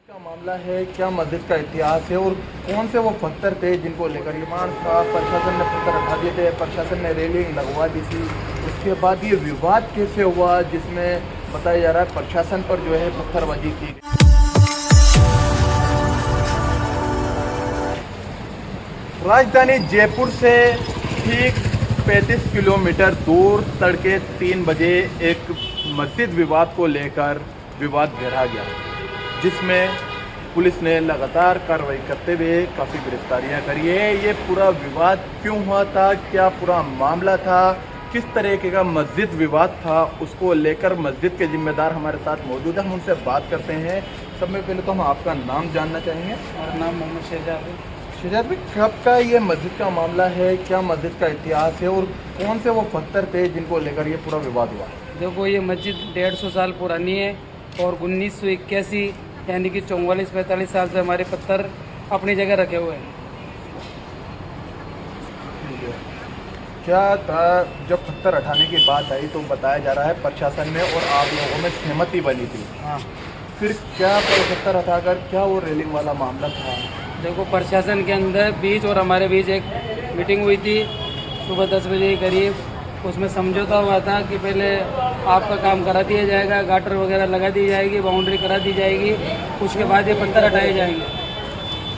का मामला है, क्या मस्जिद का इतिहास है और कौन से वो पत्थर थे जिनको लेकर निर्माण था। प्रशासन ने पत्थर हटा दिए थे, प्रशासन ने रेलिंग लगवा दी थी। उसके बाद ये विवाद कैसे हुआ जिसमें बताया जा रहा है प्रशासन पर जो है पत्थरबाजी की गई। राजधानी जयपुर से ठीक 35 किलोमीटर दूर तड़के 3 बजे एक मस्जिद विवाद को लेकर विवाद गहरा गया, जिसमें पुलिस ने लगातार कार्रवाई करते हुए काफ़ी गिरफ्तारियां करी है। ये पूरा विवाद क्यों हुआ था, क्या पूरा मामला था, किस तरीके का मस्जिद विवाद था, उसको लेकर मस्जिद के जिम्मेदार हमारे साथ मौजूद है। हम उनसे बात करते हैं। सब में पहले तो हम आपका नाम जानना चाहेंगे। मेरा नाम मोहम्मद शहजाद है। शहजाद भाई, कब का ये मस्जिद का मामला है, क्या मस्जिद का इतिहास है और कौन से वो पत्थर थे जिनको लेकर ये पूरा विवाद हुआ? देखो, ये मस्जिद 150 साल पुरानी है और 1981 यानी कि 44-45 साल से हमारे पत्थर अपनी जगह रखे हुए हैं। क्या था जब पत्थर हटाने की बात आई तो बताया जा रहा है प्रशासन में और आप लोगों में सहमति बनी थी। हाँ, फिर क्या पत्थर हटाकर क्या वो रेलिंग वाला मामला था? देखो, प्रशासन के अंदर बीच और हमारे बीच एक मीटिंग हुई थी सुबह 10 बजे के करीब। उसमें समझौता हुआ था कि पहले आपका काम करा दिया जाएगा, गाटर वगैरह लगा दी जाएगी, बाउंड्री करा दी जाएगी, उसके बाद ये पत्थर हटाए जाएंगे।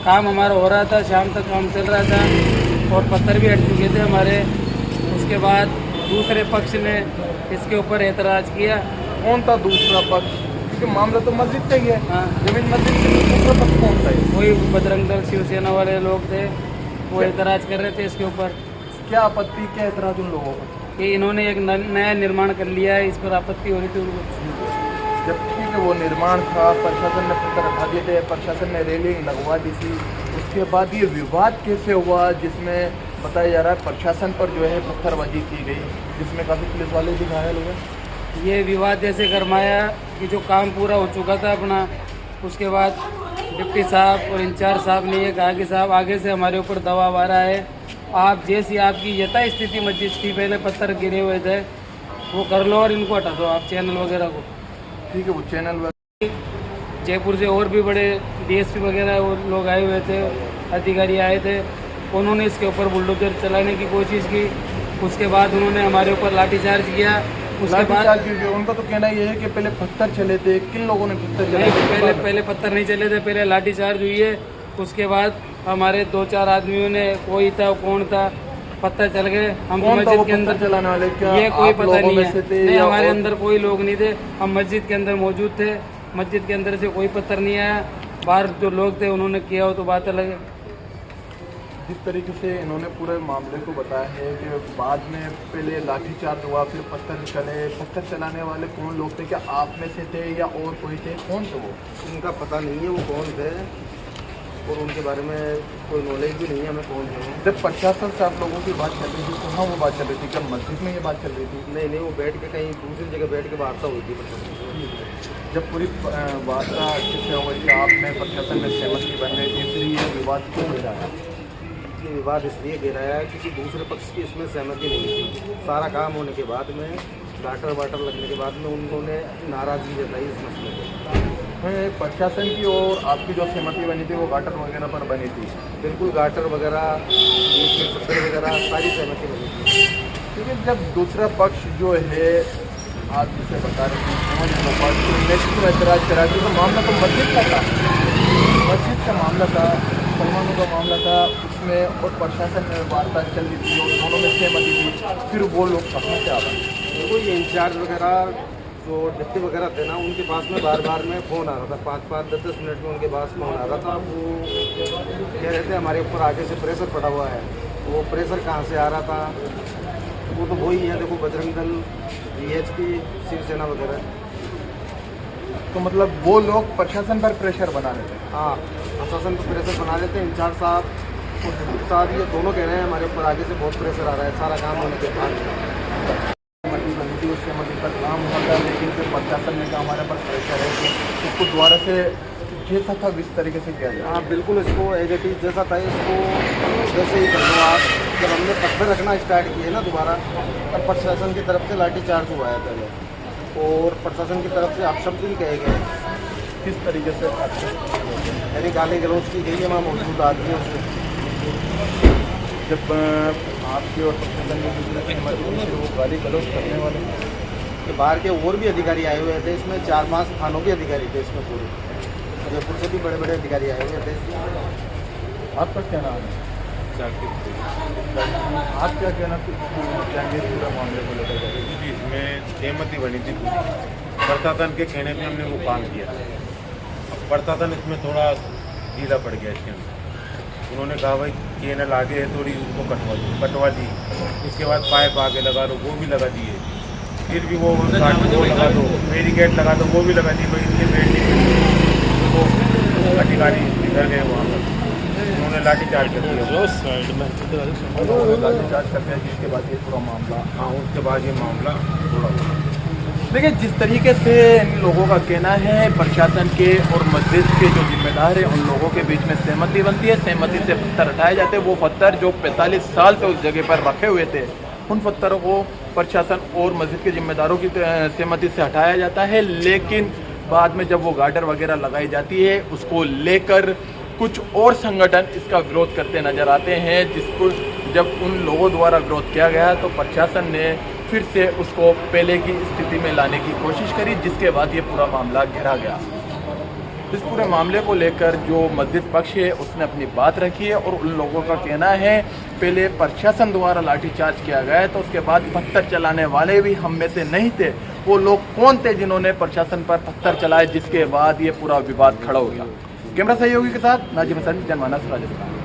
काम हमारा हो रहा था, शाम तक काम चल रहा था और पत्थर भी हट चुके थे हमारे। उसके बाद दूसरे पक्ष ने इसके ऊपर एतराज़ किया। कौन था दूसरा पक्ष? क्योंकि मामला तो मस्जिद का ही है। हाँ, जमीन मस्जिद के दूसरा पक्ष कौन सा है? वही बजरंग दल शिवसेना वाले लोग थे, वो एतराज़ कर रहे थे इसके ऊपर। क्या आपत्ति, क्या एतराज उन लोगों को? कि इन्होंने एक नया निर्माण कर लिया है, इस पर आपत्ति हो रही थी उनको। जब ठीक है वो निर्माण था, प्रशासन ने पत्थर हटा दिए थे, प्रशासन ने रेलिंग लगवा दी थी। उसके बाद ये विवाद कैसे हुआ जिसमें बताया जा रहा है प्रशासन पर जो है पत्थरबाजी की गई, जिसमें काफ़ी पुलिस वाले भी घायल हुए। ये विवाद ऐसे गरमाया कि जो काम पूरा हो चुका था अपना, उसके बाद डिप्टी साहब और इंचार्ज साहब ने ये कहा कि साहब आगे से हमारे ऊपर दबाव आ रहा है, आप जैसी आपकी यथा स्थिति मस्जिद की पहले पत्थर गिरे हुए थे वो कर लो और इनको हटा दो आप चैनल वगैरह को। ठीक है, वो चैनल जयपुर से और भी बड़े डीएसपी वगैरह वो लोग आए हुए थे, अधिकारी आए थे। उन्होंने इसके ऊपर बुलडोजर चलाने की कोशिश की। उसके बाद उन्होंने हमारे ऊपर लाठीचार्ज किया। उसके बाद उनका तो कहना ये है कि पहले पत्थर चले थे। किन लोगों ने पत्थर चले? पहले पत्थर नहीं चले थे, पहले लाठीचार्ज हुई है। उसके बाद हमारे 2-4 आदमियों ने, कोई था कौन था, पत्थर चल गए। हम मस्जिद के अंदर चलाने वाले, क्या ये कोई पता नहीं है। नहीं, हमारे और अंदर कोई लोग नहीं थे, हम मस्जिद के अंदर मौजूद थे। मस्जिद के अंदर से कोई पत्थर नहीं आया। बाहर जो लोग थे उन्होंने किया हो तो बात अलग है। जिस तरीके से इन्होंने पूरे मामले को बताया है कि बाद में पहले लाठीचार्ज हुआ, फिर पत्थर चले। पत्थर चलाने वाले कौन लोग थे? क्या आप में से थे या और कोई थे? कौन थे वो? उनका पता नहीं है वो कौन थे और उनके बारे में कोई नॉलेज भी नहीं है हमें कौन थे। जब प्रशासन से आप लोगों की बात चल रही थी, कहाँ वो बात चल रही थी? क्या मस्जिद में ये बात चल रही थी? नहीं, वो बैठ के कहीं दूसरी जगह बैठ के वार्ता हुई थी। जब पूरी वार्ता अच्छे से हो गई थी, आपने प्रशासन में सहमति बन रही थी, फिर ये विवाद क्यों गिरा है? ये विवाद इसलिए गिराया क्योंकि दूसरे पक्ष की इसमें सहमति नहीं थी। सारा काम होने के बाद में, गाटर वाटर लगने के बाद में उन्होंने नाराज़गी जताई इस मसले पर। प्रशासन की और आपकी जो सहमति बनी थी वो गाटर वगैरह पर बनी थी? बिल्कुल, गाटर वगैरह, पत्थर वगैरह सारी सहमति बनी थी। क्योंकि जब दूसरा पक्ष जो है, आप जिसे बता रहे हैं, नेक्स्ट में एतराज़ करा क्योंकि मामला तो मस्जिद का था, मस्जिद का मामला था, मुसलमानों का मामला था। उसमें और प्रशासन में वार्ता चल रही थी और दोनों में सहमति थी। फिर वो लोग कहाँ से आ रहे हैं? देखो, ये इंचार्ज वगैरह जो डिप्टी वगैरह थे ना, उनके पास में बार बार में फ़ोन आ रहा था। 5-5, 10-10 मिनट में उनके पास फ़ोन आ रहा था। वो कह रहे थे हमारे ऊपर आगे से प्रेशर पड़ा हुआ है। वो प्रेशर कहाँ से आ रहा था? वो तो वही है, देखो, बजरंग दल, BHP, शिवसेना वगैरह। तो मतलब वो लोग प्रशासन पर प्रेशर बना रहे थे? हाँ, प्रशासन पर प्रेशर बना लेते हैं। इंचार्ज साहब और डिप्टी साहब ये दोनों कह रहे हैं हमारे ऊपर आगे से बहुत प्रेशर आ रहा है सारा काम होने के बाद। उससे मस्जिद पर काम होता है, लेकिन फिर प्रशासन ने कहा हमारे पर प्रेशर है कि उसको दोबारा से जैसा था इस तरीके से किया जाए। हाँ, बिल्कुल, इसको एज इट इज़ जैसा था इसको वैसे ही कर लो आप। जब हमने पत्थर रखना स्टार्ट किए ना दोबारा, तब प्रशासन की तरफ से लाठीचार्ज हुआ है पहले और प्रशासन की तरफ से अपशब्द भी कहे गए। किस तरीके से यानी गाली गलौज की गई है, वहाँ मौजूद आदमियों से। जब आपके और प्रशासन के बीच में सहमति हुई, फिर वो गाली गलौज करने वाले कि बाहर के और भी अधिकारी आए हुए थे, इसमें 4-5 थानों के अधिकारी थे इसमें पूरे, जयपुर से भी बड़े बड़े अधिकारी आए हुए थे। आपका क्या नाम है? आप क्या कहना चाहेंगे पूरा मामले को लेकर? जी, इसमें सहमति बनी थी पूरी, प्रशासन के कहने पे हमने वो काम किया। अब प्रशासन इसमें थोड़ा ढीला पड़ गया इसके अंदर। उन्होंने कहा भाई चैनल आगे है, थोड़ी उसको कटवा दी। उसके बाद पाइप आगे लगा दो, वो भी लगा दिए। फिर भी वो लगा दो, बैरिकेड लगा दो, वो भी लगा दी। भाई इतने बैठ वो अधिकारी इधर गए वहाँ पर, उन्होंने लाठीचार्ज कर दिया। लाठीचार्ज करते हैं, जिसके बाद ये पूरा मामला, हाँ, उसके बाद ये मामला थोड़ा देखिए जिस तरीके से इन लोगों का कहना है, प्रशासन के और मस्जिद के जो जिम्मेदार हैं उन लोगों के बीच में सहमति बनती है, सहमति से पत्थर हटाए जाते हैं। वो पत्थर जो 45 साल से उस जगह पर रखे हुए थे, उन पत्थरों को प्रशासन और मस्जिद के जिम्मेदारों की सहमति से हटाया जाता है। लेकिन बाद में जब वो गार्डर वगैरह लगाई जाती है, उसको लेकर कुछ और संगठन इसका विरोध करते नजर आते हैं, जिसको जब उन लोगों द्वारा विरोध किया गया तो प्रशासन ने फिर से उसको पहले की स्थिति में लाने की कोशिश करी, जिसके बाद ये पूरा मामला घेरा गया। इस पूरे मामले को लेकर जो मस्जिद पक्ष है उसने अपनी बात रखी है और उन लोगों का कहना है पहले प्रशासन द्वारा लाठीचार्ज किया गया है, तो उसके बाद पत्थर चलाने वाले भी हम में से नहीं थे। वो लोग कौन थे जिन्होंने प्रशासन पर पत्थर चलाए, जिसके बाद ये पूरा विवाद खड़ा हो गया। कैमरा सहयोगी के साथ नाजिम हसन, जनमानस, राजस्थान।